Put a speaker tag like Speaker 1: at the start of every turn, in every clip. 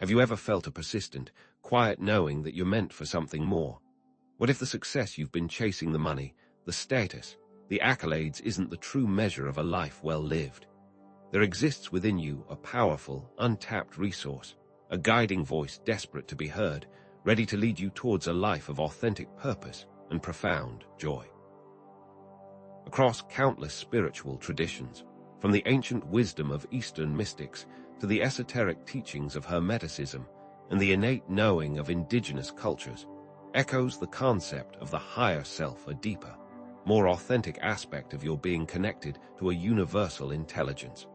Speaker 1: Have you ever felt a persistent, quiet knowing that you're meant for something more? What if the success you've been chasing, the money, the status, the accolades isn't the true measure of a life well lived? There exists within you a powerful, untapped resource, a guiding voice desperate to be heard, ready to lead you towards a life of authentic purpose and profound joy. Across countless spiritual traditions, from the ancient wisdom of Eastern mystics to the esoteric teachings of Hermeticism and the innate knowing of indigenous cultures, echoes the concept of the higher self, a deeper, more authentic aspect of your being connected to a universal intelligence.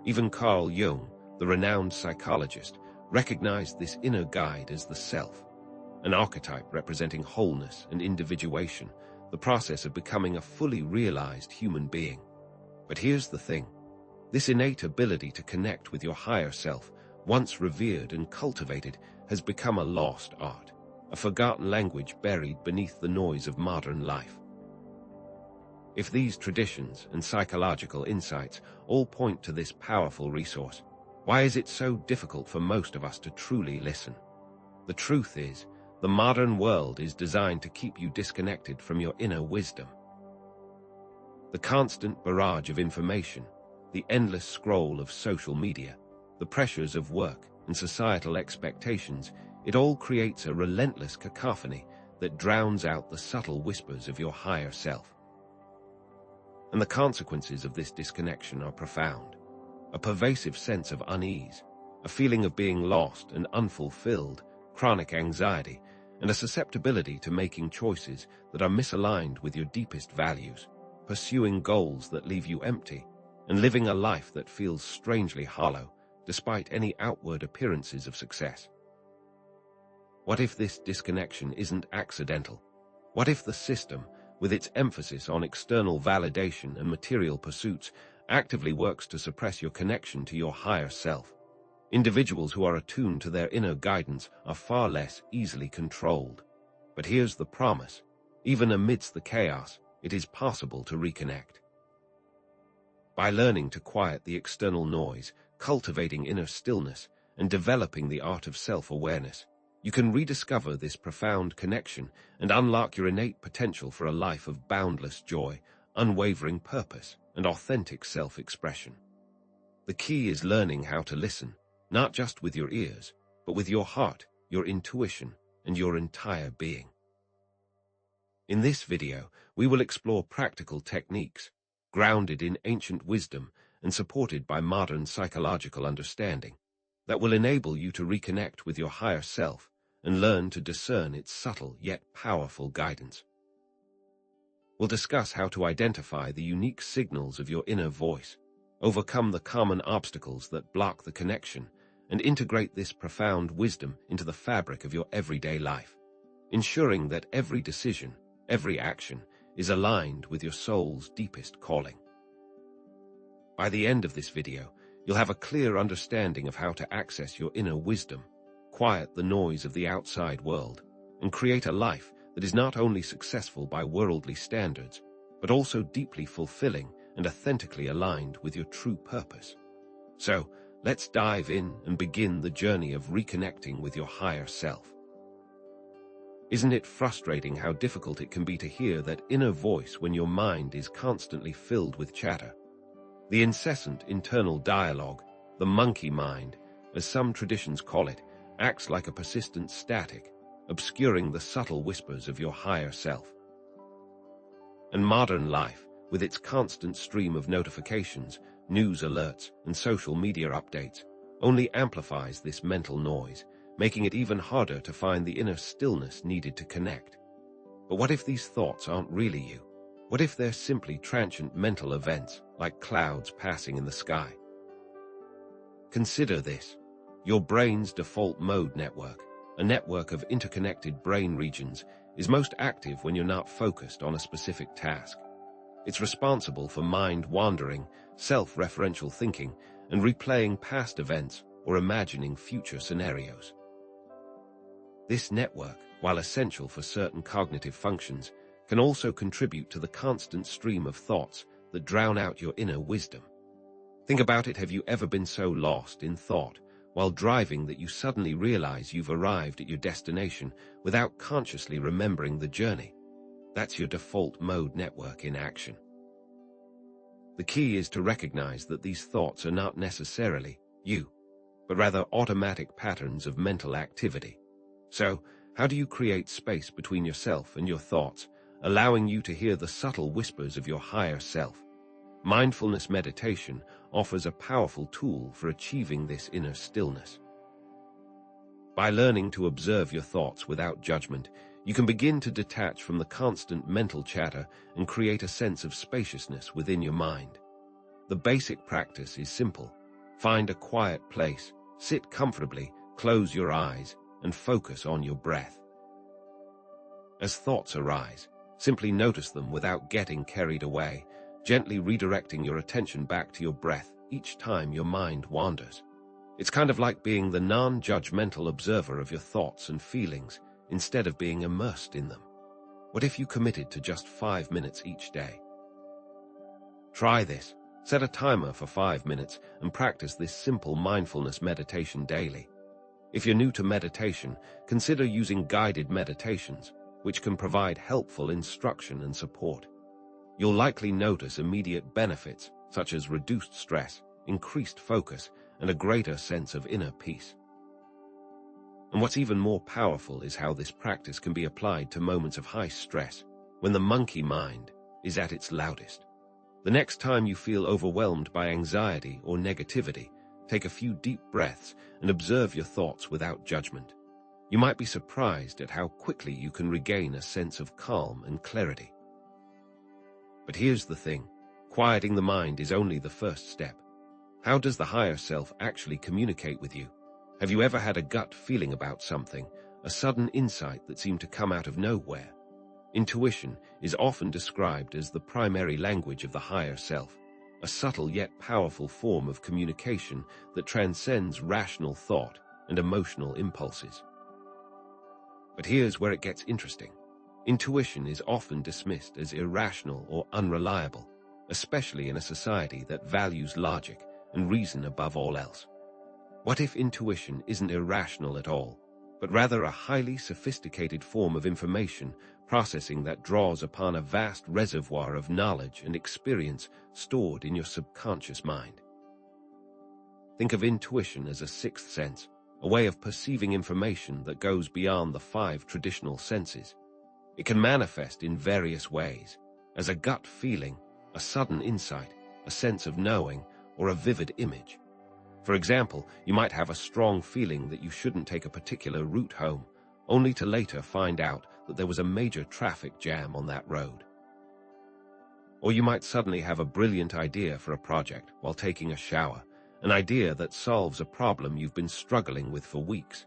Speaker 1: Even Carl Jung, the renowned psychologist, recognized this inner guide as the self, an archetype representing wholeness and individuation, the process of becoming a fully realized human being. But here's the thing. This innate ability to connect with your higher self, once revered and cultivated, has become a lost art, a forgotten language buried beneath the noise of modern life. If these traditions and psychological insights all point to this powerful resource, why is it so difficult for most of us to truly listen? The truth is, the modern world is designed to keep you disconnected from your inner wisdom. The constant barrage of information, the endless scroll of social media, the pressures of work and societal expectations, it all creates a relentless cacophony that drowns out the subtle whispers of your higher self. And the consequences of this disconnection are profound. A pervasive sense of unease, a feeling of being lost and unfulfilled, chronic anxiety, and a susceptibility to making choices that are misaligned with your deepest values, pursuing goals that leave you empty, and living a life that feels strangely hollow, despite any outward appearances of success. What if this disconnection isn't accidental? What if the system, with its emphasis on external validation and material pursuits, actively works to suppress your connection to your higher self? Individuals who are attuned to their inner guidance are far less easily controlled. But here's the promise. Even amidst the chaos, it is possible to reconnect. By learning to quiet the external noise, cultivating inner stillness, and developing the art of self-awareness, you can rediscover this profound connection and unlock your innate potential for a life of boundless joy, unwavering purpose, and authentic self-expression. The key is learning how to listen, not just with your ears, but with your heart, your intuition, and your entire being. In this video, we will explore practical techniques, grounded in ancient wisdom and supported by modern psychological understanding, that will enable you to reconnect with your higher self and learn to discern its subtle yet powerful guidance. We'll discuss how to identify the unique signals of your inner voice, overcome the common obstacles that block the connection, and integrate this profound wisdom into the fabric of your everyday life, ensuring that every decision, every action, is aligned with your soul's deepest calling. By the end of this video, you'll have a clear understanding of how to access your inner wisdom, quiet the noise of the outside world, and create a life that is not only successful by worldly standards, but also deeply fulfilling and authentically aligned with your true purpose. So, let's dive in and begin the journey of reconnecting with your higher self. Isn't it frustrating how difficult it can be to hear that inner voice when your mind is constantly filled with chatter? The incessant internal dialogue, the monkey mind, as some traditions call it, acts like a persistent static, obscuring the subtle whispers of your higher self. And modern life, with its constant stream of notifications, news alerts, and social media updates, only amplifies this mental noise, making it even harder to find the inner stillness needed to connect. But what if these thoughts aren't really you? What if they're simply transient mental events, like clouds passing in the sky? Consider this. Your brain's default mode network, a network of interconnected brain regions, is most active when you're not focused on a specific task. It's responsible for mind-wandering, self-referential thinking, and replaying past events or imagining future scenarios. This network, while essential for certain cognitive functions, can also contribute to the constant stream of thoughts that drown out your inner wisdom. Think about it. Have you ever been so lost in thought, while driving that you suddenly realize you've arrived at your destination without consciously remembering the journey. That's your default mode network in action. The key is to recognize that these thoughts are not necessarily you, but rather automatic patterns of mental activity. So, how do you create space between yourself and your thoughts, allowing you to hear the subtle whispers of your higher self? Mindfulness meditation offers a powerful tool for achieving this inner stillness. By learning to observe your thoughts without judgment, you can begin to detach from the constant mental chatter and create a sense of spaciousness within your mind. The basic practice is simple. Find a quiet place, sit comfortably, close your eyes, and focus on your breath. As thoughts arise, simply notice them without getting carried away, gently redirecting your attention back to your breath each time your mind wanders. It's kind of like being the non-judgmental observer of your thoughts and feelings, instead of being immersed in them. What if you committed to just 5 minutes each day? Try this. Set a timer for 5 minutes and practice this simple mindfulness meditation daily. If you're new to meditation, consider using guided meditations, which can provide helpful instruction and support. You'll likely notice immediate benefits, such as reduced stress, increased focus, and a greater sense of inner peace. And what's even more powerful is how this practice can be applied to moments of high stress, when the monkey mind is at its loudest. The next time you feel overwhelmed by anxiety or negativity, take a few deep breaths and observe your thoughts without judgment. You might be surprised at how quickly you can regain a sense of calm and clarity. But here's the thing, quieting the mind is only the first step. How does the higher self actually communicate with you? Have you ever had a gut feeling about something, a sudden insight that seemed to come out of nowhere? Intuition is often described as the primary language of the higher self, a subtle yet powerful form of communication that transcends rational thought and emotional impulses. But here's where it gets interesting. Intuition is often dismissed as irrational or unreliable, especially in a society that values logic and reason above all else. What if intuition isn't irrational at all, but rather a highly sophisticated form of information processing that draws upon a vast reservoir of knowledge and experience stored in your subconscious mind? Think of intuition as a sixth sense, a way of perceiving information that goes beyond the 5 traditional senses. It can manifest in various ways, as a gut feeling, a sudden insight, a sense of knowing, or a vivid image. For example, you might have a strong feeling that you shouldn't take a particular route home, only to later find out that there was a major traffic jam on that road. Or you might suddenly have a brilliant idea for a project while taking a shower, an idea that solves a problem you've been struggling with for weeks.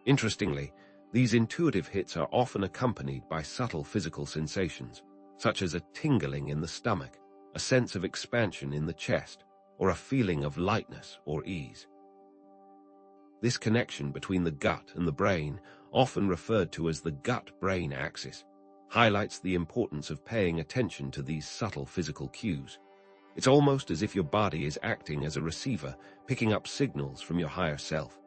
Speaker 1: Interestingly, these intuitive hits are often accompanied by subtle physical sensations, such as a tingling in the stomach, a sense of expansion in the chest, or a feeling of lightness or ease. This connection between the gut and the brain, often referred to as the gut-brain axis, highlights the importance of paying attention to these subtle physical cues. It's almost as if your body is acting as a receiver, picking up signals from your higher self.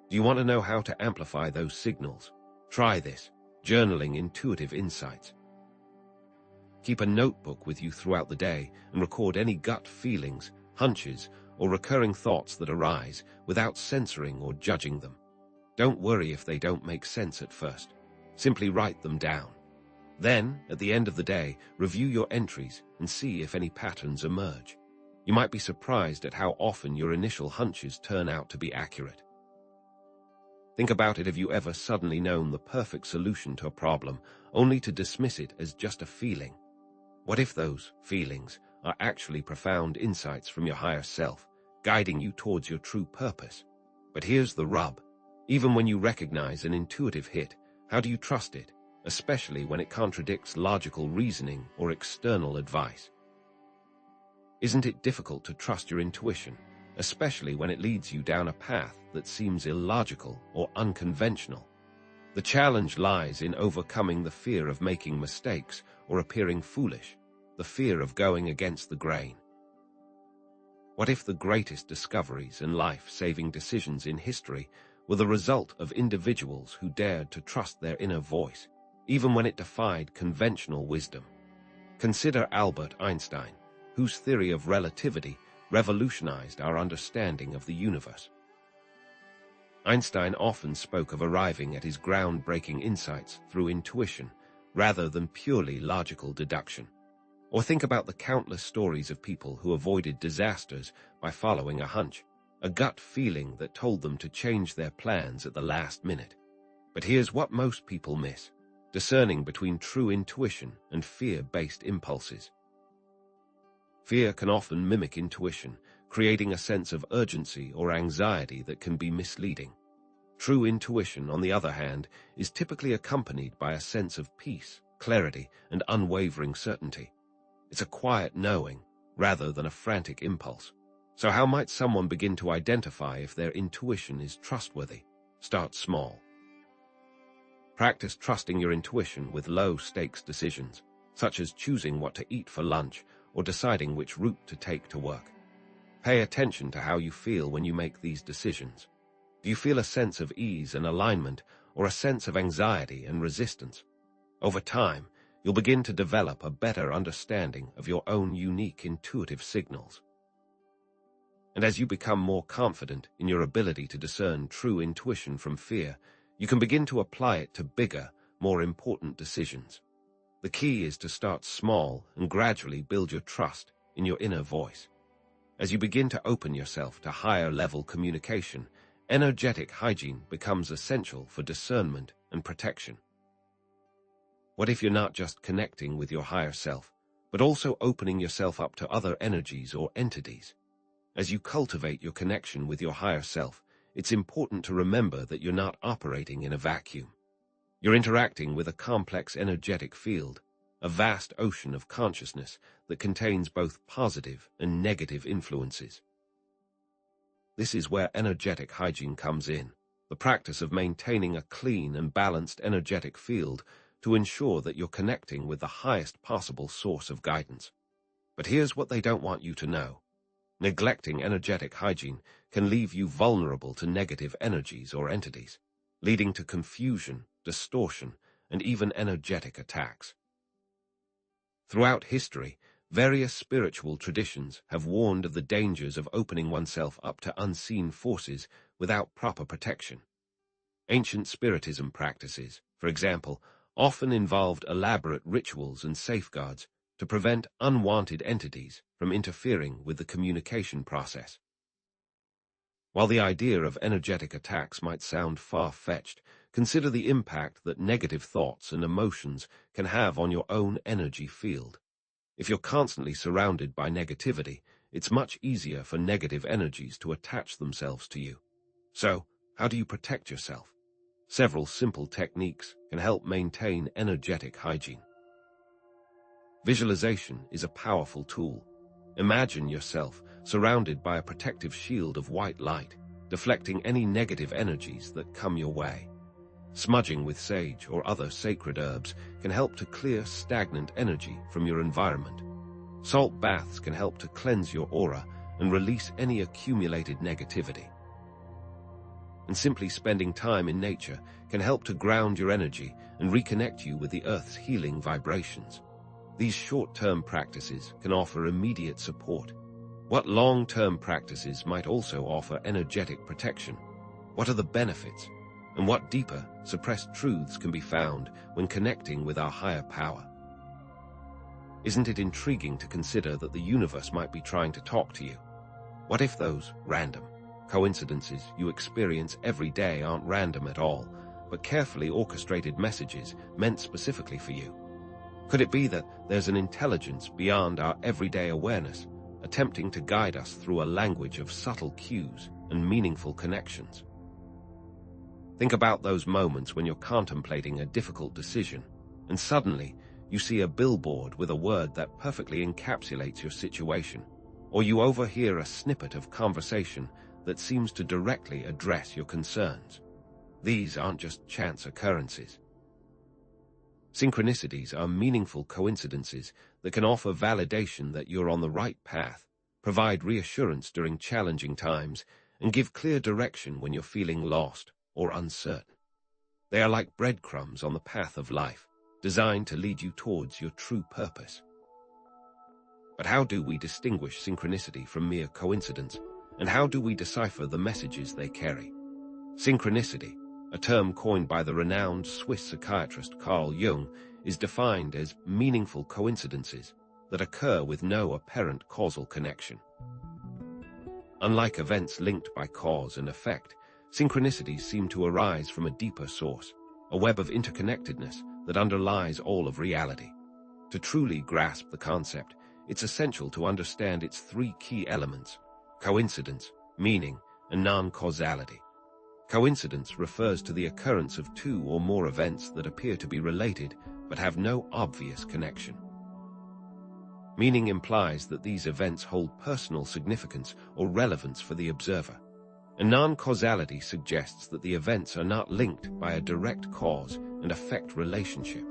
Speaker 1: Do you want to know how to amplify those signals? Try this, journaling intuitive insights. Keep a notebook with you throughout the day and record any gut feelings, hunches, or recurring thoughts that arise without censoring or judging them. Don't worry if they don't make sense at first. Simply write them down. Then, at the end of the day, review your entries and see if any patterns emerge. You might be surprised at how often your initial hunches turn out to be accurate. Think about it. Have you ever suddenly known the perfect solution to a problem, only to dismiss it as just a feeling? What if those feelings are actually profound insights from your higher self, guiding you towards your true purpose? But here's the rub. Even when you recognize an intuitive hit, how do you trust it, especially when it contradicts logical reasoning or external advice? Isn't it difficult to trust your intuition, especially when it leads you down a path that seems illogical or unconventional? The challenge lies in overcoming the fear of making mistakes or appearing foolish, the fear of going against the grain. What if the greatest discoveries and life-saving decisions in history were the result of individuals who dared to trust their inner voice, even when it defied conventional wisdom? Consider Albert Einstein, whose theory of relativity revolutionized our understanding of the universe. Einstein often spoke of arriving at his groundbreaking insights through intuition rather than purely logical deduction. Or think about the countless stories of people who avoided disasters by following a hunch, a gut feeling that told them to change their plans at the last minute. But here's what most people miss: discerning between true intuition and fear-based impulses. Fear can often mimic intuition, creating a sense of urgency or anxiety that can be misleading. True intuition, on the other hand, is typically accompanied by a sense of peace, clarity, and unwavering certainty. It's a quiet knowing, rather than a frantic impulse. So how might someone begin to identify if their intuition is trustworthy? Start small. Practice trusting your intuition with low-stakes decisions, such as choosing what to eat for lunch or deciding which route to take to work. Pay attention to how you feel when you make these decisions. Do you feel a sense of ease and alignment, or a sense of anxiety and resistance? Over time, you'll begin to develop a better understanding of your own unique intuitive signals. And as you become more confident in your ability to discern true intuition from fear, you can begin to apply it to bigger, more important decisions. The key is to start small and gradually build your trust in your inner voice. As you begin to open yourself to higher-level communication, energetic hygiene becomes essential for discernment and protection. What if you're not just connecting with your higher self, but also opening yourself up to other energies or entities? As you cultivate your connection with your higher self, it's important to remember that you're not operating in a vacuum. You're interacting with a complex energetic field, a vast ocean of consciousness that contains both positive and negative influences. This is where energetic hygiene comes in, the practice of maintaining a clean and balanced energetic field to ensure that you're connecting with the highest possible source of guidance. But here's what they don't want you to know. Neglecting energetic hygiene can leave you vulnerable to negative energies or entities, leading to confusion, distortion, and even energetic attacks. Throughout history, various spiritual traditions have warned of the dangers of opening oneself up to unseen forces without proper protection. Ancient spiritism practices, for example, often involved elaborate rituals and safeguards to prevent unwanted entities from interfering with the communication process. While the idea of energetic attacks might sound far-fetched, consider the impact that negative thoughts and emotions can have on your own energy field. If you're constantly surrounded by negativity, it's much easier for negative energies to attach themselves to you. So, how do you protect yourself? Several simple techniques can help maintain energetic hygiene. Visualization is a powerful tool. Imagine yourself surrounded by a protective shield of white light, deflecting any negative energies that come your way. Smudging with sage or other sacred herbs can help to clear stagnant energy from your environment. Salt baths can help to cleanse your aura and release any accumulated negativity. And simply spending time in nature can help to ground your energy and reconnect you with the Earth's healing vibrations. These short-term practices can offer immediate support. What long-term practices might also offer energetic protection? What are the benefits? And what deeper, suppressed truths can be found when connecting with our higher power? Isn't it intriguing to consider that the universe might be trying to talk to you? What if those random coincidences you experience every day aren't random at all, but carefully orchestrated messages meant specifically for you? Could it be that there's an intelligence beyond our everyday awareness, attempting to guide us through a language of subtle cues and meaningful connections? Think about those moments when you're contemplating a difficult decision, and suddenly you see a billboard with a word that perfectly encapsulates your situation, or you overhear a snippet of conversation that seems to directly address your concerns. These aren't just chance occurrences. Synchronicities are meaningful coincidences that can offer validation that you're on the right path, provide reassurance during challenging times, and give clear direction when you're feeling lost or uncertain. They are like breadcrumbs on the path of life, designed to lead you towards your true purpose. But how do we distinguish synchronicity from mere coincidence, and how do we decipher the messages they carry? Synchronicity, a term coined by the renowned Swiss psychiatrist Carl Jung, is defined as meaningful coincidences that occur with no apparent causal connection. Unlike events linked by cause and effect, synchronicities seem to arise from a deeper source, a web of interconnectedness that underlies all of reality. To truly grasp the concept, it's essential to understand its three key elements: coincidence, meaning, and non-causality. Coincidence refers to the occurrence of two or more events that appear to be related but have no obvious connection. Meaning implies that these events hold personal significance or relevance for the observer. And non-causality suggests that the events are not linked by a direct cause and effect relationship.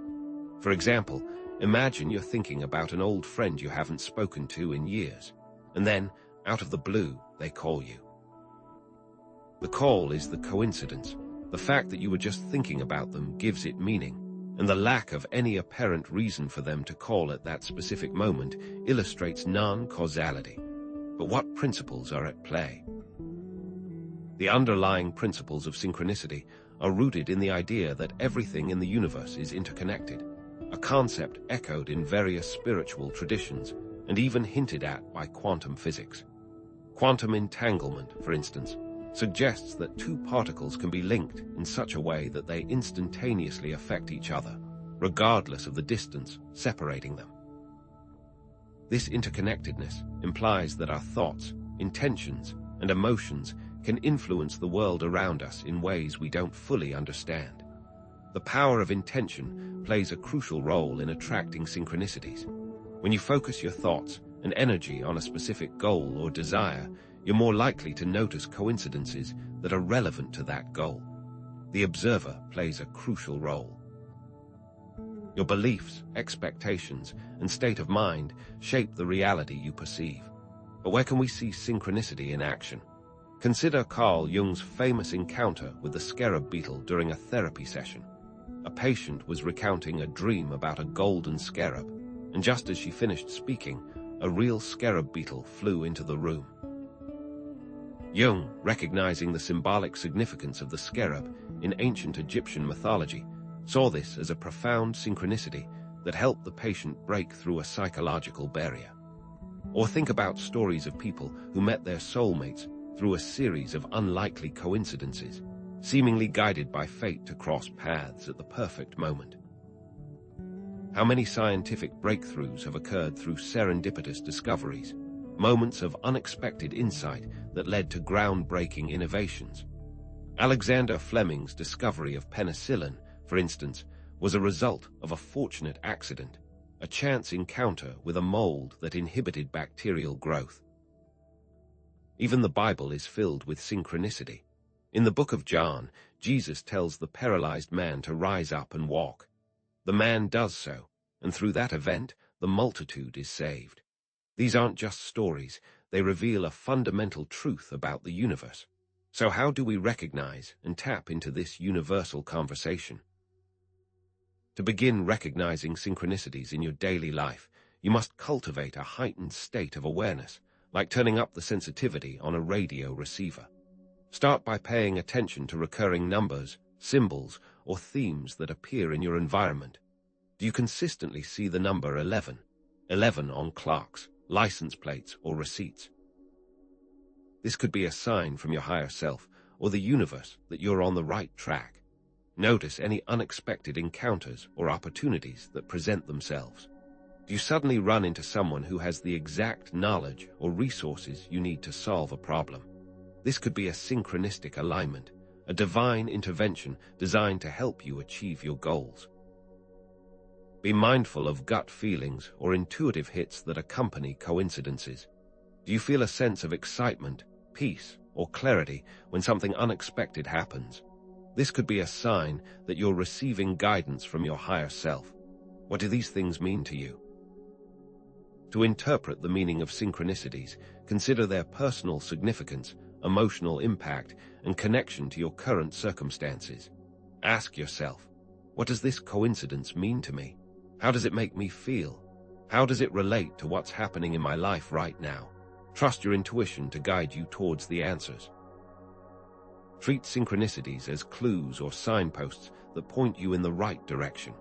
Speaker 1: For example, imagine you're thinking about an old friend you haven't spoken to in years, and then, out of the blue, they call you. The call is the coincidence. The fact that you were just thinking about them gives it meaning, and the lack of any apparent reason for them to call at that specific moment illustrates non-causality. But what principles are at play? The underlying principles of synchronicity are rooted in the idea that everything in the universe is interconnected, a concept echoed in various spiritual traditions and even hinted at by quantum physics. Quantum entanglement, for instance, suggests that two particles can be linked in such a way that they instantaneously affect each other, regardless of the distance separating them. This interconnectedness implies that our thoughts, intentions, and emotions can influence the world around us in ways we don't fully understand. The power of intention plays a crucial role in attracting synchronicities. When you focus your thoughts and energy on a specific goal or desire, you're more likely to notice coincidences that are relevant to that goal. The observer plays a crucial role. Your beliefs, expectations, and state of mind shape the reality you perceive. But where can we see synchronicity in action? Consider Carl Jung's famous encounter with the scarab beetle during a therapy session. A patient was recounting a dream about a golden scarab, and just as she finished speaking, a real scarab beetle flew into the room. Jung, recognizing the symbolic significance of the scarab in ancient Egyptian mythology, saw this as a profound synchronicity that helped the patient break through a psychological barrier. Or think about stories of people who met their soulmates through a series of unlikely coincidences, seemingly guided by fate to cross paths at the perfect moment. How many scientific breakthroughs have occurred through serendipitous discoveries, moments of unexpected insight that led to groundbreaking innovations? Alexander Fleming's discovery of penicillin, for instance, was a result of a fortunate accident, a chance encounter with a mold that inhibited bacterial growth. Even the Bible is filled with synchronicity. In the book of John, Jesus tells the paralyzed man to rise up and walk. The man does so, and through that event, the multitude is saved. These aren't just stories, they reveal a fundamental truth about the universe. So how do we recognize and tap into this universal conversation? To begin recognizing synchronicities in your daily life, you must cultivate a heightened state of awareness, like turning up the sensitivity on a radio receiver. Start by paying attention to recurring numbers, symbols, or themes that appear in your environment. Do you consistently see the number 11? 11 on clocks, license plates, or receipts? This could be a sign from your higher self or the universe that you're on the right track. Notice any unexpected encounters or opportunities that present themselves. Do you suddenly run into someone who has the exact knowledge or resources you need to solve a problem? This could be a synchronistic alignment, a divine intervention designed to help you achieve your goals. Be mindful of gut feelings or intuitive hits that accompany coincidences. Do you feel a sense of excitement, peace, or clarity when something unexpected happens? This could be a sign that you're receiving guidance from your higher self. What do these things mean to you? To interpret the meaning of synchronicities, consider their personal significance, emotional impact, and connection to your current circumstances. Ask yourself, what does this coincidence mean to me? How does it make me feel? How does it relate to what's happening in my life right now? Trust your intuition to guide you towards the answers. Treat synchronicities as clues or signposts that point you in the right direction.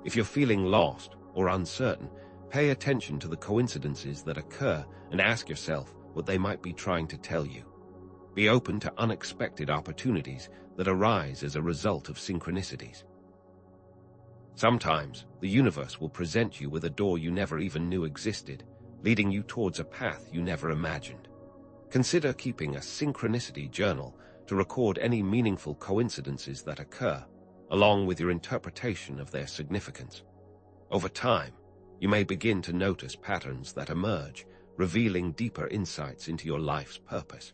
Speaker 1: If you're feeling lost or uncertain, pay attention to the coincidences that occur and ask yourself what they might be trying to tell you. Be open to unexpected opportunities that arise as a result of synchronicities. Sometimes, the universe will present you with a door you never even knew existed, leading you towards a path you never imagined. Consider keeping a synchronicity journal to record any meaningful coincidences that occur, along with your interpretation of their significance. Over time, you may begin to notice patterns that emerge, revealing deeper insights into your life's purpose.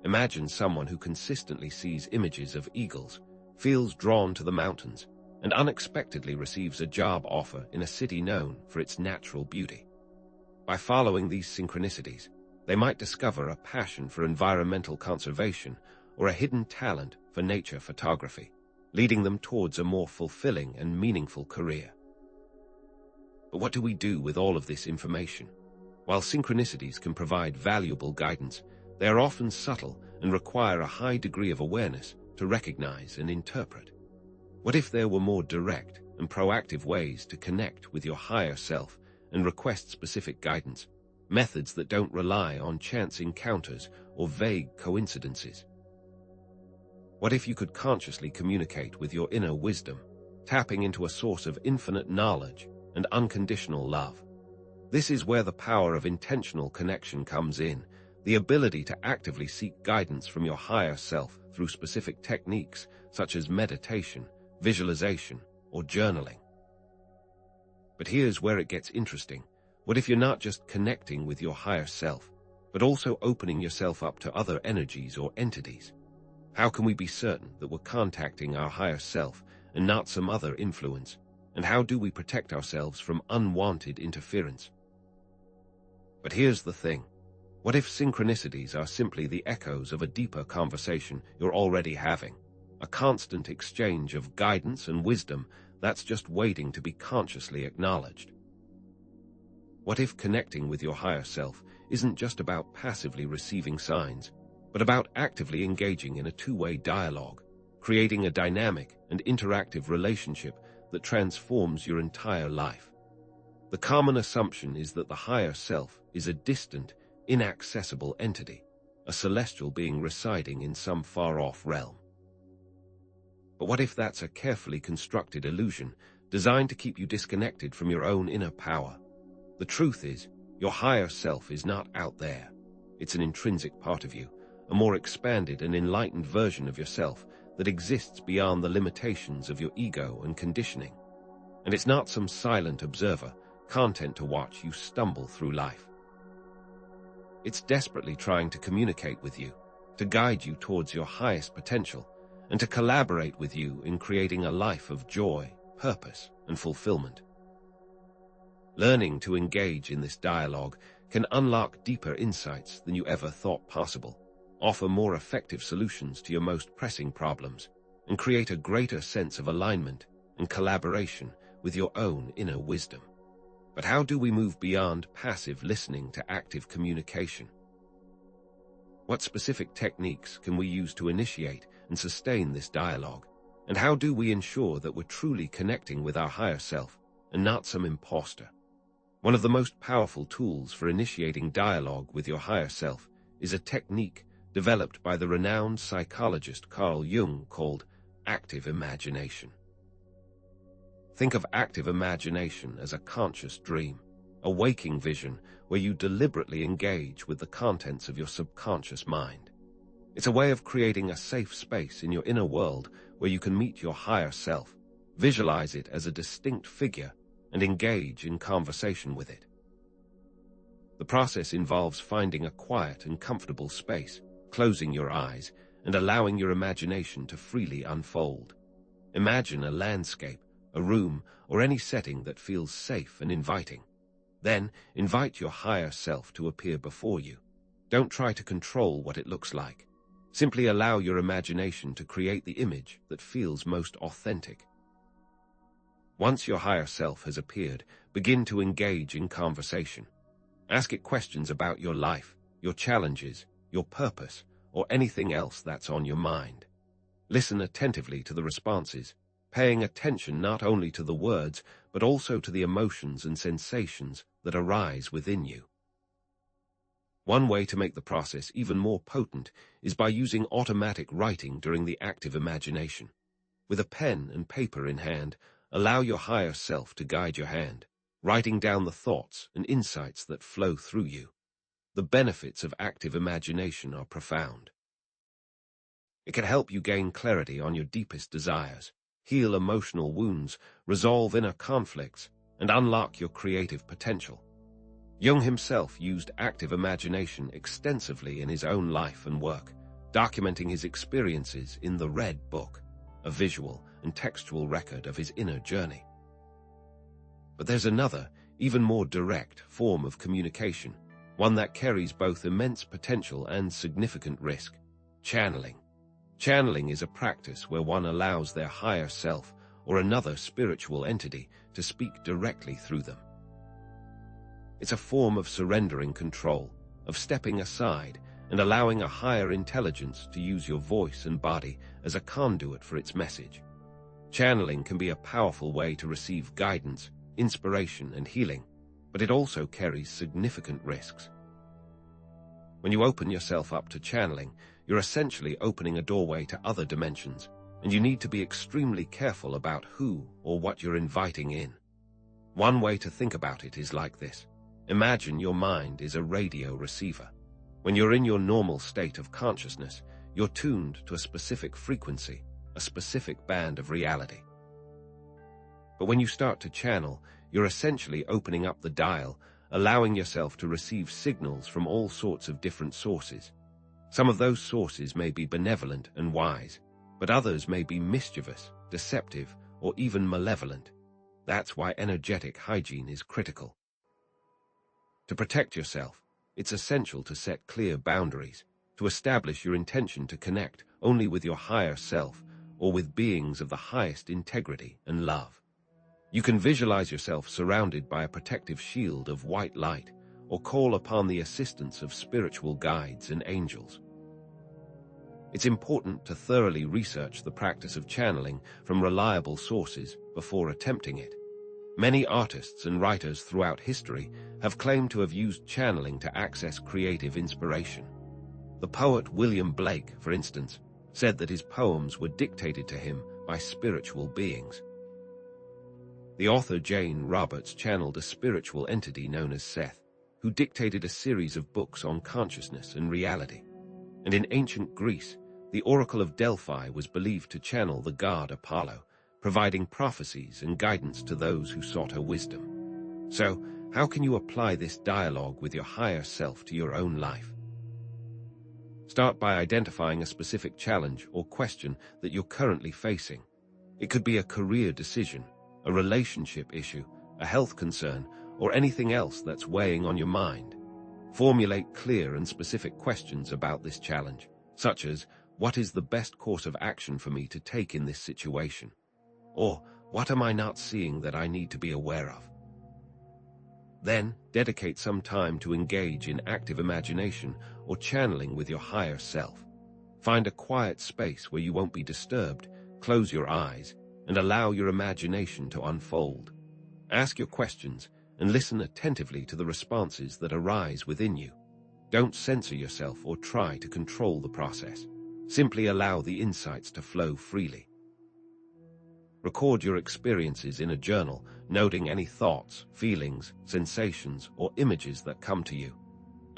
Speaker 1: Imagine someone who consistently sees images of eagles, feels drawn to the mountains, and unexpectedly receives a job offer in a city known for its natural beauty. By following these synchronicities, they might discover a passion for environmental conservation or a hidden talent for nature photography, leading them towards a more fulfilling and meaningful career. But what do we do with all of this information? While synchronicities can provide valuable guidance, they are often subtle and require a high degree of awareness to recognize and interpret. What if there were more direct and proactive ways to connect with your higher self and request specific guidance, methods that don't rely on chance encounters or vague coincidences? What if you could consciously communicate with your inner wisdom, tapping into a source of infinite knowledge and unconditional love? This is where the power of intentional connection comes in, the ability to actively seek guidance from your higher self through specific techniques such as meditation, visualization, or journaling. But here's where it gets interesting. What if you're not just connecting with your higher self, but also opening yourself up to other energies or entities? How can we be certain that we're contacting our higher self and not some other influence? And how do we protect ourselves from unwanted interference? But here's the thing. What if synchronicities are simply the echoes of a deeper conversation you're already having? A constant exchange of guidance and wisdom that's just waiting to be consciously acknowledged. What if connecting with your higher self isn't just about passively receiving signs, but about actively engaging in a two-way dialogue, creating a dynamic and interactive relationship that transforms your entire life? The common assumption is that the higher self is a distant, inaccessible entity, a celestial being residing in some far-off realm. But what if that's a carefully constructed illusion designed to keep you disconnected from your own inner power? The truth is, your higher self is not out there. It's an intrinsic part of you, a more expanded and enlightened version of yourself that exists beyond the limitations of your ego and conditioning. And it's not some silent observer, content to watch you stumble through life. It's desperately trying to communicate with you, to guide you towards your highest potential, and to collaborate with you in creating a life of joy, purpose, and fulfillment. Learning to engage in this dialogue can unlock deeper insights than you ever thought possible, offer more effective solutions to your most pressing problems, and create a greater sense of alignment and collaboration with your own inner wisdom. But how do we move beyond passive listening to active communication? What specific techniques can we use to initiate and sustain this dialogue? And how do we ensure that we're truly connecting with our higher self and not some imposter? One of the most powerful tools for initiating dialogue with your higher self is a technique developed by the renowned psychologist Carl Jung called active imagination. Think of active imagination as a conscious dream, a waking vision where you deliberately engage with the contents of your subconscious mind. It's a way of creating a safe space in your inner world where you can meet your higher self, visualize it as a distinct figure, and engage in conversation with it. The process involves finding a quiet and comfortable space, closing your eyes, and allowing your imagination to freely unfold. Imagine a landscape, a room, or any setting that feels safe and inviting. Then, invite your higher self to appear before you. Don't try to control what it looks like. Simply allow your imagination to create the image that feels most authentic. Once your higher self has appeared, begin to engage in conversation. Ask it questions about your life, your challenges, your purpose, or anything else that's on your mind. Listen attentively to the responses, paying attention not only to the words, but also to the emotions and sensations that arise within you. One way to make the process even more potent is by using automatic writing during the active imagination. With a pen and paper in hand, allow your higher self to guide your hand, writing down the thoughts and insights that flow through you. The benefits of active imagination are profound. It can help you gain clarity on your deepest desires, heal emotional wounds, resolve inner conflicts, and unlock your creative potential. Jung himself used active imagination extensively in his own life and work, documenting his experiences in the Red Book, a visual and textual record of his inner journey. But there's another, even more direct form of communication, one that carries both immense potential and significant risk: channeling. Channeling is a practice where one allows their higher self or another spiritual entity to speak directly through them. It's a form of surrendering control, of stepping aside and allowing a higher intelligence to use your voice and body as a conduit for its message. Channeling can be a powerful way to receive guidance, inspiration, and healing, but it also carries significant risks. When you open yourself up to channeling, you're essentially opening a doorway to other dimensions, and you need to be extremely careful about who or what you're inviting in. One way to think about it is like this. Imagine your mind is a radio receiver. When you're in your normal state of consciousness, you're tuned to a specific frequency, a specific band of reality. But when you start to channel, you're essentially opening up the dial, allowing yourself to receive signals from all sorts of different sources. Some of those sources may be benevolent and wise, but others may be mischievous, deceptive, or even malevolent. That's why energetic hygiene is critical. To protect yourself, it's essential to set clear boundaries, to establish your intention to connect only with your higher self or with beings of the highest integrity and love. You can visualize yourself surrounded by a protective shield of white light, or call upon the assistance of spiritual guides and angels. It's important to thoroughly research the practice of channeling from reliable sources before attempting it. Many artists and writers throughout history have claimed to have used channeling to access creative inspiration. The poet William Blake, for instance, said that his poems were dictated to him by spiritual beings. The author Jane Roberts channeled a spiritual entity known as Seth, who dictated a series of books on consciousness and reality. And in ancient Greece, the Oracle of Delphi was believed to channel the god Apollo, providing prophecies and guidance to those who sought her wisdom. So, how can you apply this dialogue with your higher self to your own life? Start by identifying a specific challenge or question that you're currently facing. It could be a career decision, a relationship issue, a health concern, or anything else that's weighing on your mind. Formulate clear and specific questions about this challenge, such as, what is the best course of action for me to take in this situation? Or, what am I not seeing that I need to be aware of? Then, dedicate some time to engage in active imagination or channeling with your higher self. Find a quiet space where you won't be disturbed, close your eyes, and allow your imagination to unfold. Ask your questions and listen attentively to the responses that arise within you. Don't censor yourself or try to control the process. Simply allow the insights to flow freely. Record your experiences in a journal, noting any thoughts, feelings, sensations, or images that come to you.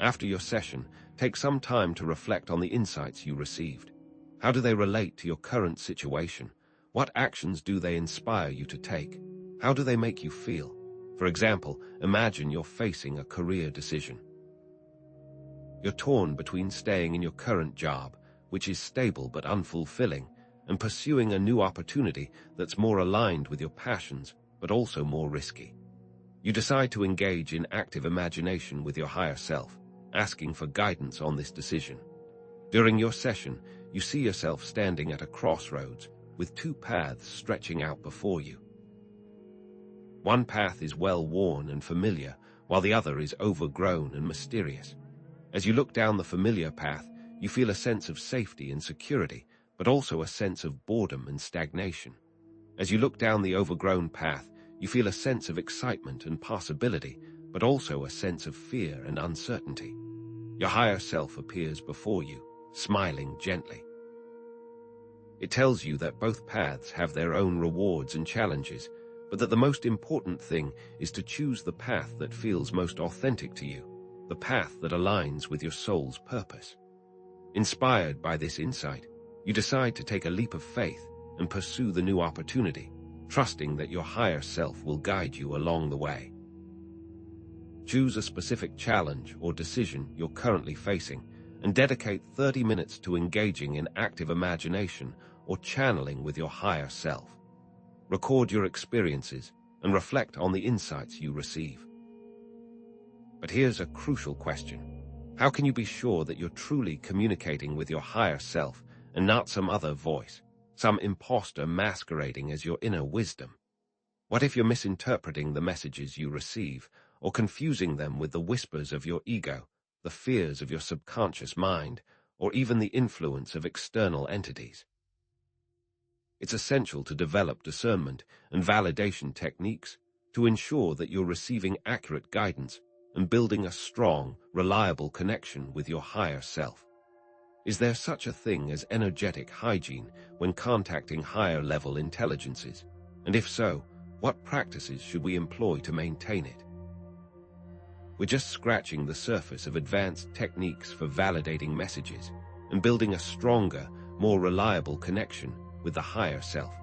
Speaker 1: After your session, take some time to reflect on the insights you received. How do they relate to your current situation? What actions do they inspire you to take? How do they make you feel? For example, imagine you're facing a career decision. You're torn between staying in your current job, which is stable but unfulfilling, and pursuing a new opportunity that's more aligned with your passions, but also more risky. You decide to engage in active imagination with your higher self, asking for guidance on this decision. During your session, you see yourself standing at a crossroads with two paths stretching out before you. One path is well-worn and familiar, while the other is overgrown and mysterious. As you look down the familiar path, you feel a sense of safety and security, but also a sense of boredom and stagnation. As you look down the overgrown path, you feel a sense of excitement and possibility, but also a sense of fear and uncertainty. Your higher self appears before you, smiling gently. It tells you that both paths have their own rewards and challenges, but that the most important thing is to choose the path that feels most authentic to you, the path that aligns with your soul's purpose. Inspired by this insight, you decide to take a leap of faith and pursue the new opportunity, trusting that your higher self will guide you along the way. Choose a specific challenge or decision you're currently facing and dedicate 30 minutes to engaging in active imagination or channeling with your higher self. Record your experiences and reflect on the insights you receive. But here's a crucial question. How can you be sure that you're truly communicating with your higher self and not some other voice, some imposter masquerading as your inner wisdom? What if you're misinterpreting the messages you receive or confusing them with the whispers of your ego, the fears of your subconscious mind, or even the influence of external entities? It's essential to develop discernment and validation techniques to ensure that you're receiving accurate guidance and building a strong, reliable connection with your higher self. Is there such a thing as energetic hygiene when contacting higher-level intelligences? And if so, what practices should we employ to maintain it? We're just scratching the surface of advanced techniques for validating messages and building a stronger, more reliable connection with the higher self.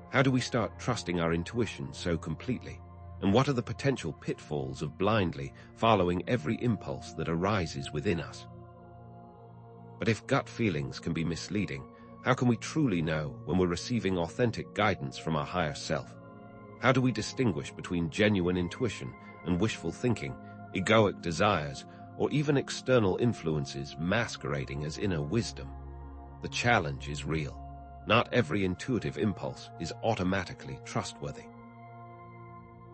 Speaker 1: How do we start trusting our intuition so completely? And what are the potential pitfalls of blindly following every impulse that arises within us? But if gut feelings can be misleading, how can we truly know when we're receiving authentic guidance from our higher self? How do we distinguish between genuine intuition and wishful thinking, egoic desires, or even external influences masquerading as inner wisdom? The challenge is real. Not every intuitive impulse is automatically trustworthy.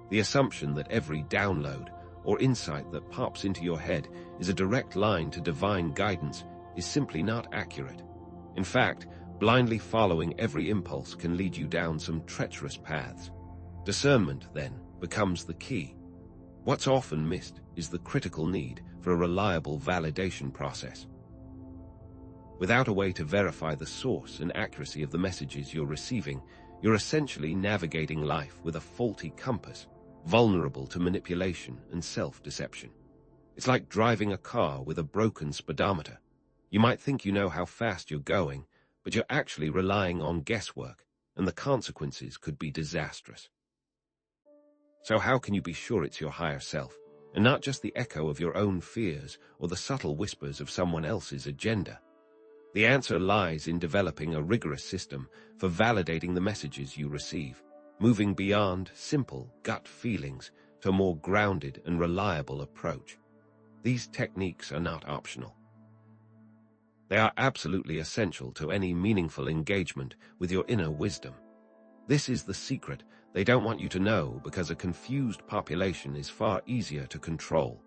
Speaker 1: The assumption that every download or insight that pops into your head is a direct line to divine guidance is simply not accurate. In fact, blindly following every impulse can lead you down some treacherous paths. Discernment, then, becomes the key. What's often missed is the critical need for a reliable validation process. Without a way to verify the source and accuracy of the messages you're receiving, you're essentially navigating life with a faulty compass, vulnerable to manipulation and self-deception. It's like driving a car with a broken speedometer. You might think you know how fast you're going, but you're actually relying on guesswork, and the consequences could be disastrous. So how can you be sure it's your higher self, and not just the echo of your own fears or the subtle whispers of someone else's agenda? The answer lies in developing a rigorous system for validating the messages you receive, moving beyond simple gut feelings to a more grounded and reliable approach. These techniques are not optional. They are absolutely essential to any meaningful engagement with your inner wisdom. This is the secret they don't want you to know, because a confused population is far easier to control.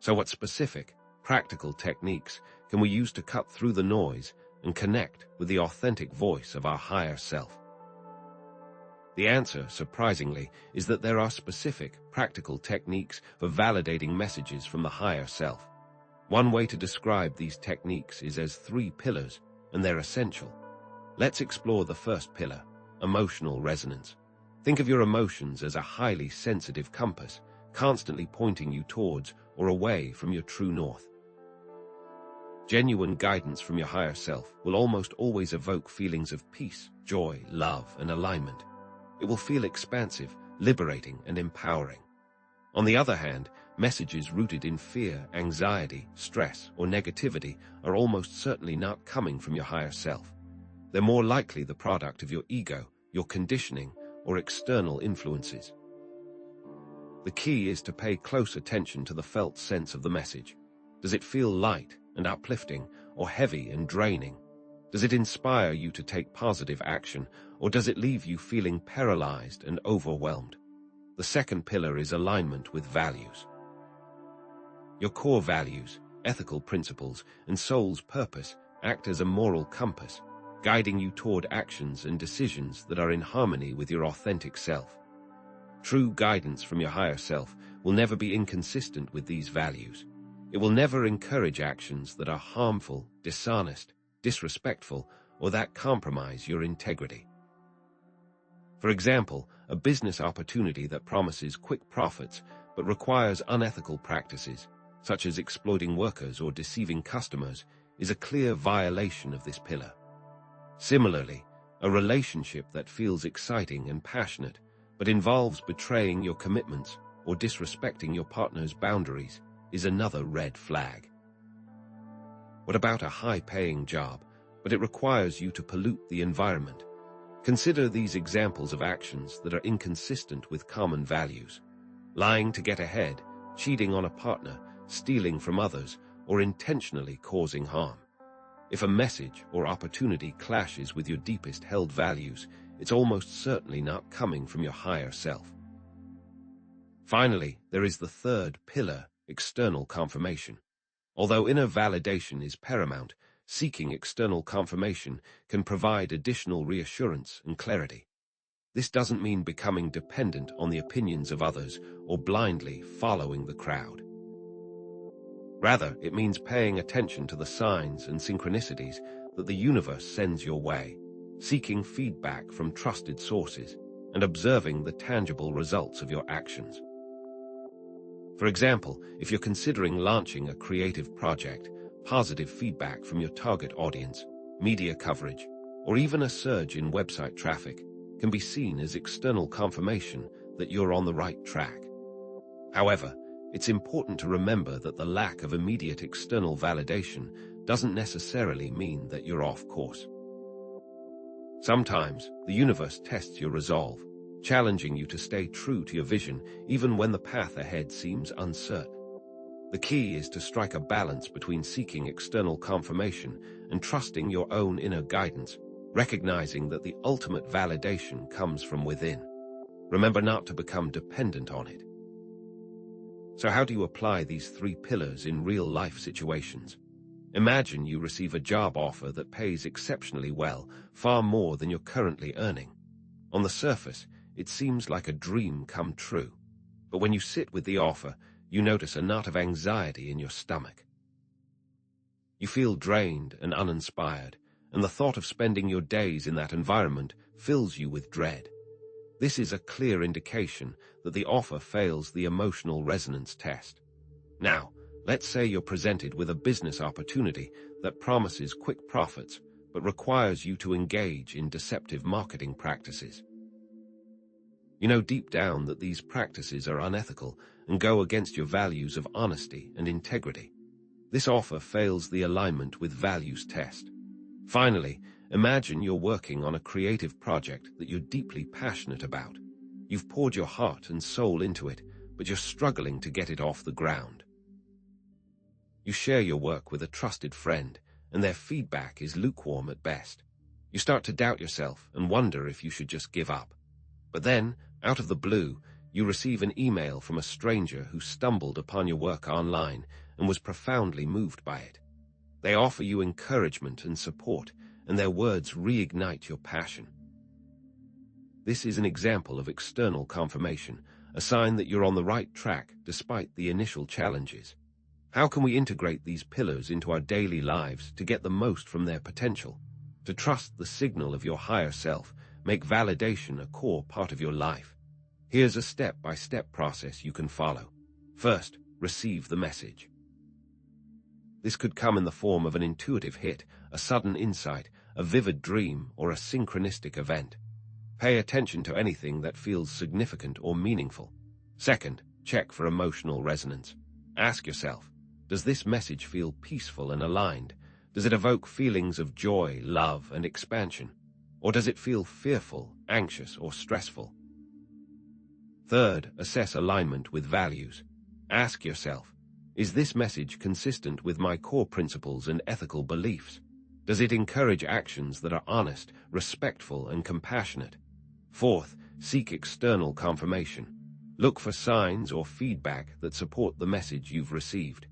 Speaker 1: So what specific, practical techniques can we use to cut through the noise and connect with the authentic voice of our higher self? The answer, surprisingly, is that there are specific, practical techniques for validating messages from the higher self. One way to describe these techniques is as 3 pillars, and they're essential. Let's explore the first pillar, emotional resonance. Think of your emotions as a highly sensitive compass, constantly pointing you towards or away from your true north. Genuine guidance from your higher self will almost always evoke feelings of peace, joy, love, and alignment. It will feel expansive, liberating, and empowering. On the other hand, messages rooted in fear, anxiety, stress, or negativity are almost certainly not coming from your higher self. They're more likely the product of your ego, your conditioning, or external influences. The key is to pay close attention to the felt sense of the message. Does it feel light and uplifting, or heavy and draining? Does it inspire you to take positive action, or does it leave you feeling paralyzed and overwhelmed? The second pillar is alignment with values. Your core values, ethical principles, and soul's purpose act as a moral compass, guiding you toward actions and decisions that are in harmony with your authentic self. True guidance from your higher self will never be inconsistent with these values. It will never encourage actions that are harmful, dishonest, disrespectful, or that compromise your integrity. For example, a business opportunity that promises quick profits but requires unethical practices, such as exploiting workers or deceiving customers, is a clear violation of this pillar. Similarly, a relationship that feels exciting and passionate but involves betraying your commitments or disrespecting your partner's boundaries is another red flag. What about a high-paying job, but it requires you to pollute the environment? Consider these examples of actions that are inconsistent with common values. Lying to get ahead, cheating on a partner, stealing from others, or intentionally causing harm. If a message or opportunity clashes with your deepest held values, it's almost certainly not coming from your higher self. Finally, there is the third pillar, external confirmation. Although inner validation is paramount, seeking external confirmation can provide additional reassurance and clarity. This doesn't mean becoming dependent on the opinions of others or blindly following the crowd. Rather, it means paying attention to the signs and synchronicities that the universe sends your way, seeking feedback from trusted sources, and observing the tangible results of your actions. For example, if you're considering launching a creative project, positive feedback from your target audience, media coverage, or even a surge in website traffic can be seen as external confirmation that you're on the right track. However, it's important to remember that the lack of immediate external validation doesn't necessarily mean that you're off course. Sometimes, the universe tests your resolve, challenging you to stay true to your vision even when the path ahead seems uncertain. The key is to strike a balance between seeking external confirmation and trusting your own inner guidance, recognizing that the ultimate validation comes from within. Remember not to become dependent on it. So how do you apply these three pillars in real-life situations? Imagine you receive a job offer that pays exceptionally well, far more than you're currently earning. On the surface, it seems like a dream come true. But when you sit with the offer, you notice a knot of anxiety in your stomach. You feel drained and uninspired, and the thought of spending your days in that environment fills you with dread. This is a clear indication that the offer fails the emotional resonance test. Now, let's say you're presented with a business opportunity that promises quick profits, but requires you to engage in deceptive marketing practices. You know deep down that these practices are unethical and go against your values of honesty and integrity. This offer fails the alignment with values test. Finally, imagine you're working on a creative project that you're deeply passionate about. You've poured your heart and soul into it, but you're struggling to get it off the ground. You share your work with a trusted friend, and their feedback is lukewarm at best. You start to doubt yourself and wonder if you should just give up. But then, out of the blue, you receive an email from a stranger who stumbled upon your work online and was profoundly moved by it. They offer you encouragement and support, and their words reignite your passion. This is an example of external confirmation, a sign that you're on the right track despite the initial challenges. How can we integrate these pillars into our daily lives to get the most from their potential? To trust the signal of your higher self, make validation a core part of your life. Here's a step-by-step process you can follow. First, receive the message. This could come in the form of an intuitive hit, a sudden insight, a vivid dream, or a synchronistic event. Pay attention to anything that feels significant or meaningful. Second, check for emotional resonance. Ask yourself, does this message feel peaceful and aligned? Does it evoke feelings of joy, love, and expansion? Or does it feel fearful, anxious, or stressful? Third, assess alignment with values. Ask yourself, is this message consistent with my core principles and ethical beliefs? Does it encourage actions that are honest, respectful, and compassionate? Fourth, seek external confirmation. Look for signs or feedback that support the message you've received.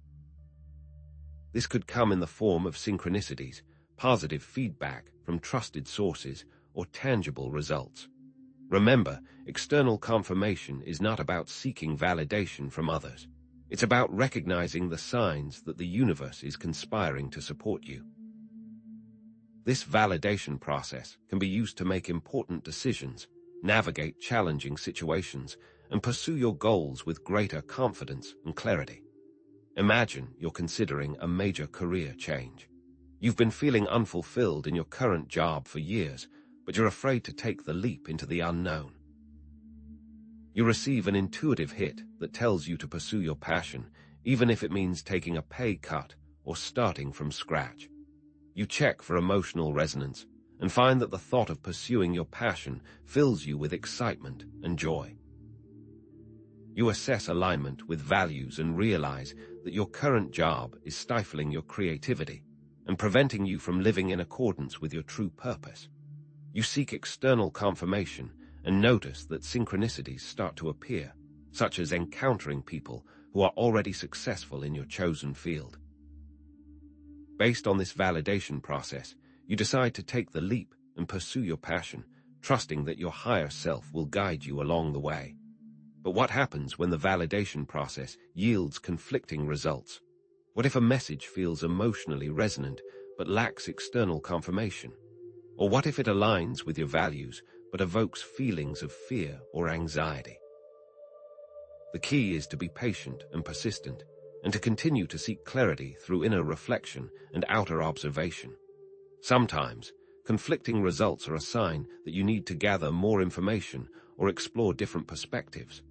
Speaker 1: This could come in the form of synchronicities, positive feedback from trusted sources, or tangible results. Remember, external confirmation is not about seeking validation from others. It's about recognizing the signs that the universe is conspiring to support you. This validation process can be used to make important decisions, navigate challenging situations, and pursue your goals with greater confidence and clarity. Imagine you're considering a major career change. You've been feeling unfulfilled in your current job for years, but you're afraid to take the leap into the unknown. You receive an intuitive hit that tells you to pursue your passion, even if it means taking a pay cut or starting from scratch. You check for emotional resonance and find that the thought of pursuing your passion fills you with excitement and joy. You assess alignment with values and realize that your current job is stifling your creativity and preventing you from living in accordance with your true purpose. You seek external confirmation and notice that synchronicities start to appear, such as encountering people who are already successful in your chosen field. Based on this validation process, you decide to take the leap and pursue your passion, trusting that your higher self will guide you along the way. But what happens when the validation process yields conflicting results? What if a message feels emotionally resonant but lacks external confirmation? Or what if it aligns with your values but evokes feelings of fear or anxiety? The key is to be patient and persistent, and to continue to seek clarity through inner reflection and outer observation. Sometimes, conflicting results are a sign that you need to gather more information or explore different perspectives.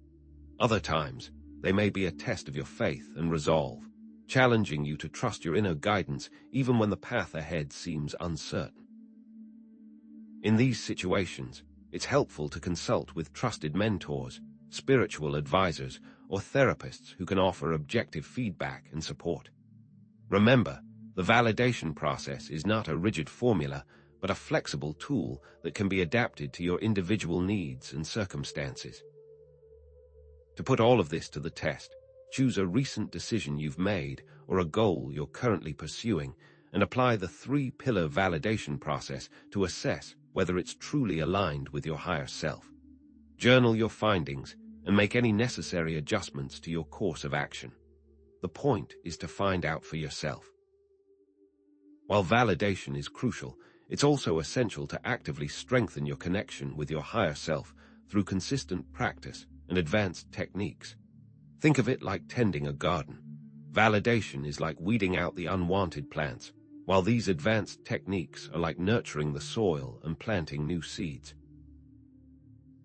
Speaker 1: Other times, they may be a test of your faith and resolve, challenging you to trust your inner guidance even when the path ahead seems uncertain. In these situations, it's helpful to consult with trusted mentors, spiritual advisors, or therapists who can offer objective feedback and support. Remember, the validation process is not a rigid formula, but a flexible tool that can be adapted to your individual needs and circumstances. To put all of this to the test, choose a recent decision you've made or a goal you're currently pursuing, and apply the three-pillar validation process to assess whether it's truly aligned with your higher self. Journal your findings and make any necessary adjustments to your course of action. The point is to find out for yourself. While validation is crucial, it's also essential to actively strengthen your connection with your higher self through consistent practice and advanced techniques. Think of it like tending a garden. Validation is like weeding out the unwanted plants, while these advanced techniques are like nurturing the soil and planting new seeds.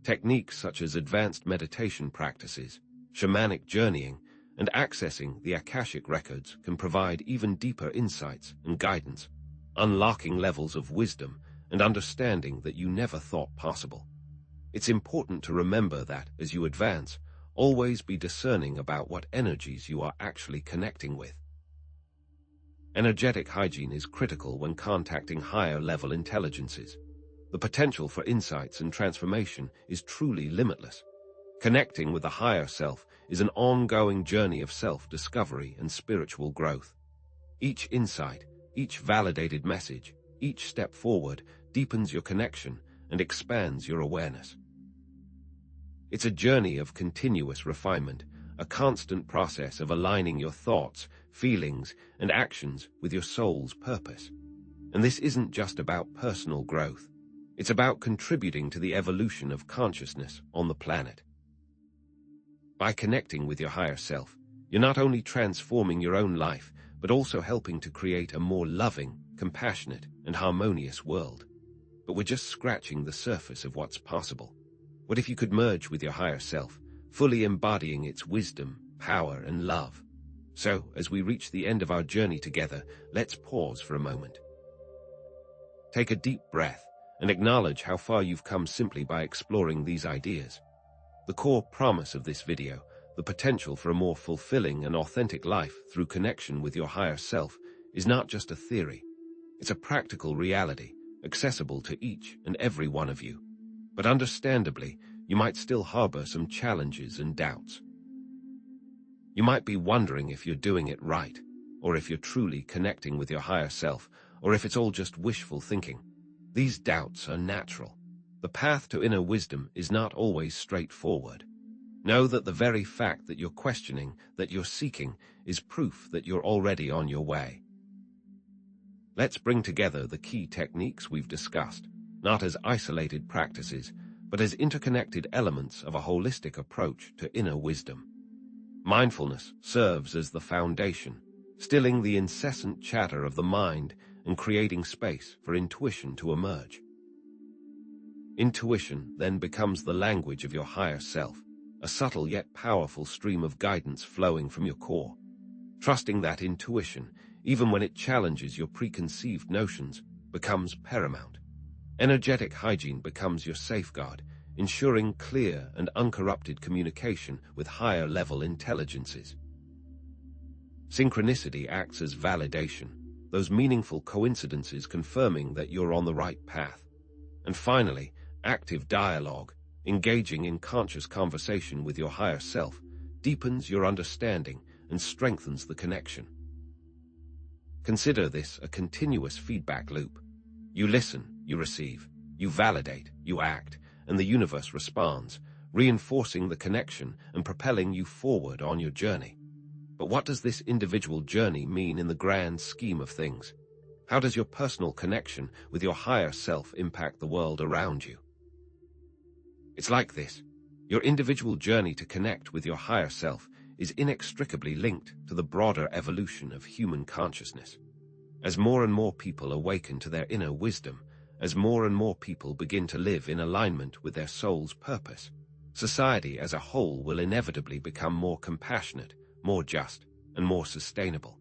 Speaker 1: Techniques such as advanced meditation practices, shamanic journeying, and accessing the Akashic records can provide even deeper insights and guidance, unlocking levels of wisdom and understanding that you never thought possible. It's important to remember that, as you advance, always be discerning about what energies you are actually connecting with. Energetic hygiene is critical when contacting higher-level intelligences. The potential for insights and transformation is truly limitless. Connecting with the higher self is an ongoing journey of self-discovery and spiritual growth. Each insight, each validated message, each step forward deepens your connection and expands your awareness. It's a journey of continuous refinement, a constant process of aligning your thoughts, feelings, and actions with your soul's purpose. And this isn't just about personal growth. It's about contributing to the evolution of consciousness on the planet. By connecting with your higher self, you're not only transforming your own life, but also helping to create a more loving, compassionate, and harmonious world. But we're just scratching the surface of what's possible. What if you could merge with your higher self, fully embodying its wisdom, power, and love? So, as we reach the end of our journey together, let's pause for a moment. Take a deep breath and acknowledge how far you've come simply by exploring these ideas. The core promise of this video, the potential for a more fulfilling and authentic life through connection with your higher self, is not just a theory. It's a practical reality, accessible to each and every one of you. But understandably, you might still harbor some challenges and doubts. You might be wondering if you're doing it right, or if you're truly connecting with your higher self, or if it's all just wishful thinking. These doubts are natural. The path to inner wisdom is not always straightforward. Know that the very fact that you're questioning, that you're seeking, is proof that you're already on your way. Let's bring together the key techniques we've discussed, not as isolated practices, but as interconnected elements of a holistic approach to inner wisdom. Mindfulness serves as the foundation, stilling the incessant chatter of the mind and creating space for intuition to emerge. Intuition then becomes the language of your higher self, a subtle yet powerful stream of guidance flowing from your core. Trusting that intuition, even when it challenges your preconceived notions, becomes paramount. Energetic hygiene becomes your safeguard, ensuring clear and uncorrupted communication with higher-level intelligences. Synchronicity acts as validation, those meaningful coincidences confirming that you're on the right path. And finally, active dialogue, engaging in conscious conversation with your higher self, deepens your understanding and strengthens the connection. Consider this a continuous feedback loop. You listen, you receive, you validate, you act, and the universe responds, reinforcing the connection and propelling you forward on your journey. But what does this individual journey mean in the grand scheme of things? How does your personal connection with your higher self impact the world around you? It's like this. Your individual journey to connect with your higher self is inextricably linked to the broader evolution of human consciousness. As more and more people awaken to their inner wisdom, as more and more people begin to live in alignment with their soul's purpose, society as a whole will inevitably become more compassionate, more just, and more sustainable.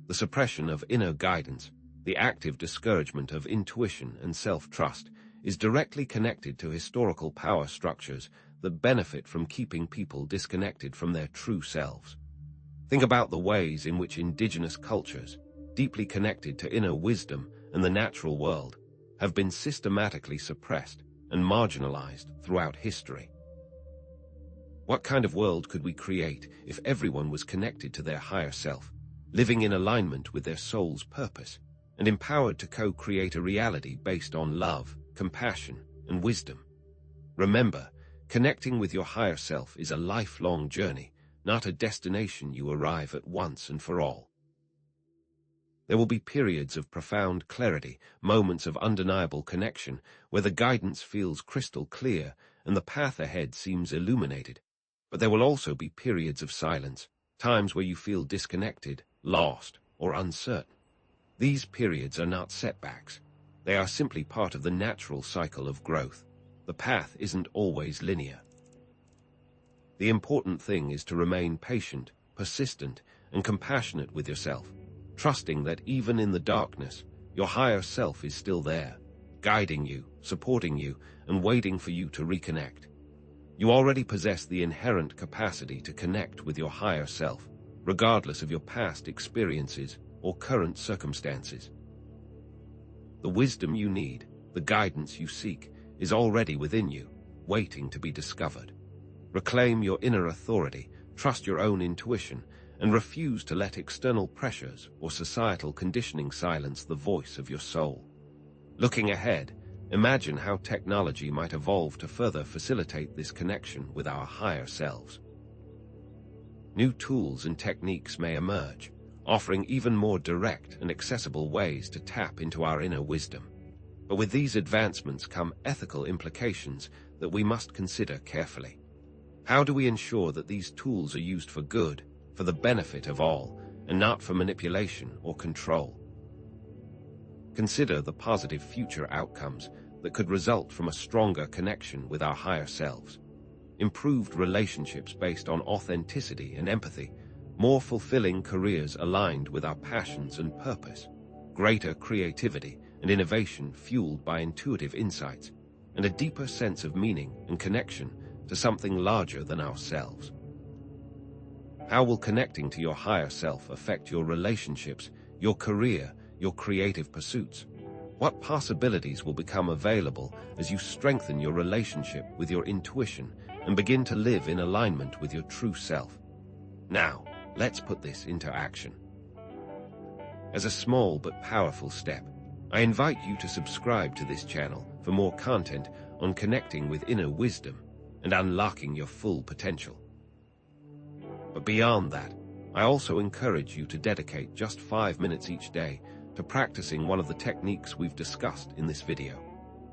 Speaker 1: The suppression of inner guidance, the active discouragement of intuition and self-trust, is directly connected to historical power structures that benefit from keeping people disconnected from their true selves. Think about the ways in which indigenous cultures, deeply connected to inner wisdom and the natural world, have been systematically suppressed and marginalized throughout history. What kind of world could we create if everyone was connected to their higher self, living in alignment with their soul's purpose, and empowered to co-create a reality based on love, compassion, and wisdom? Remember, connecting with your higher self is a lifelong journey, not a destination you arrive at once and for all. There will be periods of profound clarity, moments of undeniable connection, where the guidance feels crystal clear and the path ahead seems illuminated. But there will also be periods of silence, times where you feel disconnected, lost, or uncertain. These periods are not setbacks. They are simply part of the natural cycle of growth. The path isn't always linear. The important thing is to remain patient, persistent, and compassionate with yourself, trusting that even in the darkness, your higher self is still there, guiding you, supporting you, and waiting for you to reconnect. You already possess the inherent capacity to connect with your higher self, regardless of your past experiences or current circumstances. The wisdom you need, the guidance you seek, is already within you, waiting to be discovered. Reclaim your inner authority, trust your own intuition, and refuse to let external pressures or societal conditioning silence the voice of your soul. Looking ahead, imagine how technology might evolve to further facilitate this connection with our higher selves. New tools and techniques may emerge, offering even more direct and accessible ways to tap into our inner wisdom. But with these advancements come ethical implications that we must consider carefully. How do we ensure that these tools are used for good, for the benefit of all, and not for manipulation or control? Consider the positive future outcomes that could result from a stronger connection with our higher selves. Improved relationships based on authenticity and empathy, more fulfilling careers aligned with our passions and purpose, greater creativity and innovation fueled by intuitive insights, and a deeper sense of meaning and connection to something larger than ourselves. How will connecting to your higher self affect your relationships, your career, your creative pursuits? What possibilities will become available as you strengthen your relationship with your intuition and begin to live in alignment with your true self? Now, let's put this into action. As a small but powerful step, I invite you to subscribe to this channel for more content on connecting with inner wisdom and unlocking your full potential. But beyond that, I also encourage you to dedicate just 5 minutes each day to practicing one of the techniques we've discussed in this video.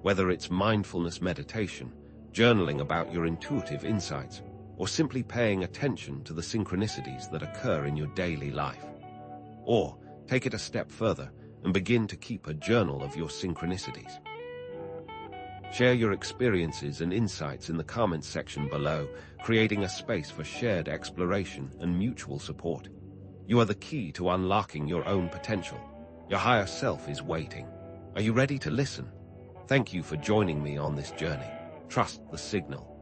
Speaker 1: Whether it's mindfulness meditation, journaling about your intuitive insights, or simply paying attention to the synchronicities that occur in your daily life. Or take it a step further and begin to keep a journal of your synchronicities. Share your experiences and insights in the comments section below, creating a space for shared exploration and mutual support. You are the key to unlocking your own potential. Your higher self is waiting. Are you ready to listen? Thank you for joining me on this journey. Trust the signal.